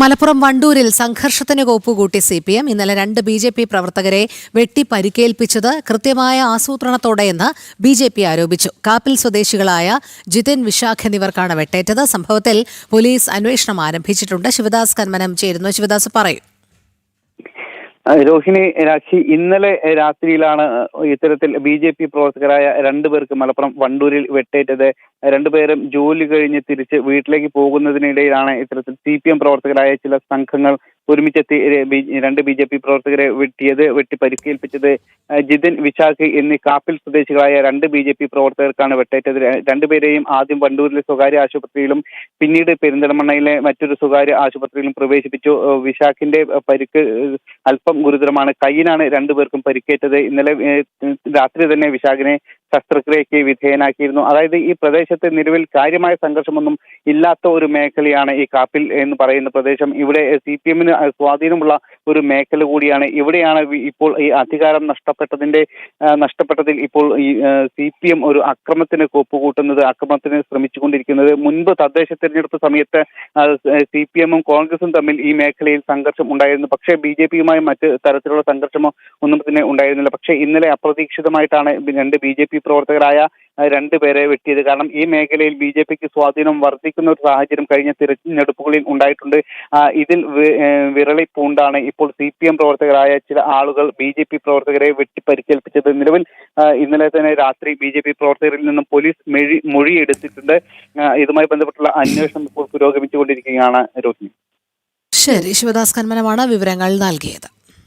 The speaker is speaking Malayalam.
മലപ്പുറം വണ്ടൂരിൽ സംഘർഷത്തിന് കോപ്പുകൂട്ടി CPM ഇന്നലെ 2 BJP പ്രവർത്തകരെ വെട്ടി പരിക്കേൽപ്പിച്ചത് കൃത്യമായ ആസൂത്രണത്തോടെയെന്ന് BJP ആരോപിച്ചു. കാപ്പിൽ സ്വദേശികളായ ജിതിൻ, വിശാഖ് എന്നിവർക്കാണ് വെട്ടേറ്റത്. സംഭവത്തിൽ പോലീസ് അന്വേഷണം ആരംഭിച്ചിട്ടുണ്ട്. ശിവദാസ് കന്മനം ചേരുന്നു. ശിവദാസ് പറയൂ. രോഹിണി, രാഖി, ഇന്നലെ രാത്രിയിലാണ് ഇത്തരത്തിൽ BJP പ്രവർത്തകരായ 2 പേർക്ക് മലപ്പുറം വണ്ടൂരിൽ വെട്ടേറ്റത്. 2 പേരും ജോലി കഴിഞ്ഞ് തിരിച്ച് വീട്ടിലേക്ക് പോകുന്നതിനിടയിലാണ് ഇത്തരത്തിൽ CPM പ്രവർത്തകരായ ചില സംഘങ്ങൾ ഒരുമിച്ചെത്തി 2 BJP പ്രവർത്തകരെ വെട്ടി പരിക്കേൽപ്പിച്ചത്. ജിതിൻ, വിശാഖ് എന്നീ കാപ്പിൽ സ്വദേശികളായ 2 BJP പ്രവർത്തകർക്കാണ് വെട്ടേറ്റത്. 2 പേരെയും ആദ്യം വണ്ടൂരിലെ സ്വകാര്യ ആശുപത്രിയിലും പിന്നീട് പെരിന്തൽമണ്ണയിലെ മറ്റൊരു സ്വകാര്യ ആശുപത്രിയിലും പ്രവേശിപ്പിച്ചു. വിശാഖിന്റെ പരിക്ക് അല്പം ഗുരുതരമാണ്. കൈയിനാണ് 2 പേർക്കും പരിക്കേറ്റത്. ഇന്നലെ രാത്രി തന്നെ വിശാഖിനെ ശസ്ത്രക്രിയയ്ക്ക് വിധേയനാക്കിയിരുന്നു. അതായത് ഈ പ്രദേശത്ത് നിലവിൽ കാര്യമായ സംഘർഷമൊന്നും ഇല്ലാത്ത ഒരു മേഖലയാണ് ഈ കാപ്പിൽ എന്ന് പറയുന്ന പ്രദേശം. ഇവിടെ CPM-ന് സ്വാധീനമുള്ള ഒരു മേഖല കൂടിയാണ്. ഇവിടെയാണ് ഇപ്പോൾ ഈ അധികാരം നഷ്ടപ്പെട്ടതിൽ ഇപ്പോൾ ഈ CPM ഒരു അക്രമത്തിന് കോപ്പുകൂട്ടുന്നത്, അക്രമത്തിന് ശ്രമിച്ചുകൊണ്ടിരിക്കുന്നത്. മുൻപ് തദ്ദേശ തെരഞ്ഞെടുപ്പ് സമയത്ത് CPM-ഉം കോൺഗ്രസും തമ്മിൽ ഈ മേഖലയിൽ സംഘർഷം ഉണ്ടായിരുന്നു. പക്ഷേ BJP-യുമായി മറ്റ് തരത്തിലുള്ള സംഘർഷമോ ഒന്നും തന്നെ ഉണ്ടായിരുന്നില്ല. പക്ഷേ ഇന്നലെ അപ്രതീക്ഷിതമായിട്ടാണ് 2 BJP പ്രവർത്തകരായ 2 പേരെ വെട്ടിയത്. കാരണം ഈ മേഖലയിൽ BJP-ക്ക് സ്വാധീനം വർദ്ധിക്കുന്ന ഒരു സാഹചര്യം കഴിഞ്ഞ തിരഞ്ഞെടുപ്പുകളിൽ ഉണ്ടായിട്ടുണ്ട്. ഇതിൽ വിരളി പൂണ്ടാണ് ഇപ്പോൾ CPM പ്രവർത്തകരായ ചില ആളുകൾ BJP പ്രവർത്തകരെ വെട്ടി പരിക്കേൽപ്പിച്ചത്. നിലവിൽ ഇന്നലെ തന്നെ രാത്രി BJP പ്രവർത്തകരിൽ നിന്നും പോലീസ് മൊഴിയെടുത്തിട്ടുണ്ട്. ഇതുമായി ബന്ധപ്പെട്ടുള്ള അന്വേഷണം ഇപ്പോൾ പുരോഗമിച്ചുകൊണ്ടിരിക്കുകയാണ്. രോഹിണി. ശരി, ശിവദാസ് കന്മനമാണ് വിവരങ്ങൾ നൽകിയത്.